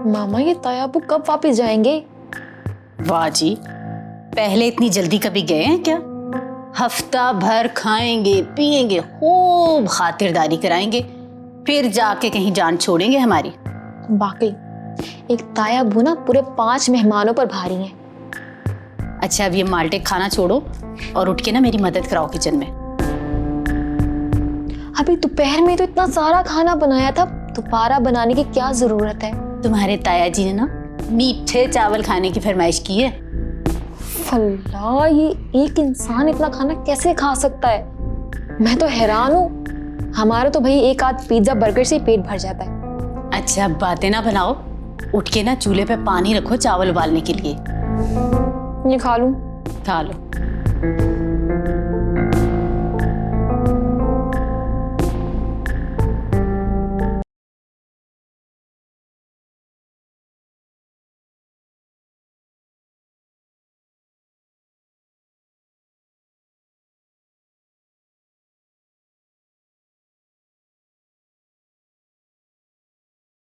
मामा ये तायाबू कब वापस जाएंगे? वाह जी, पहले इतनी जल्दी कभी गए हैं क्या? हफ्ता भर खाएंगे पिएंगे, खूब खातिरदारी कराएंगे, फिर जाके कहीं जान छोड़ेंगे हमारी। वाकई एक तायाबू ना पूरे 5 मेहमानों पर भारी हैं। अच्छा, अब ये माल्टे खाना छोड़ो और उठ के ना मेरी मदद कराओ किचन में। अभी दोपहर में तो इतना सारा खाना बनाया था, दोबारा बनाने की क्या जरूरत है? तुम्हारे ताया जी ने ना मीठे चावल खाने की फरमाइश की है। फल्ला, ये एक इंसान इतना खाना कैसे खा सकता है? मैं तो हैरान हूँ। हमारा तो भाई एक आध पिज्जा बर्गर से ही पेट भर जाता है। अच्छा, बातें ना बनाओ, उठ के ना चूल्हे पे पानी रखो चावल उबालने के लिए। ये खा लूं? खा लो।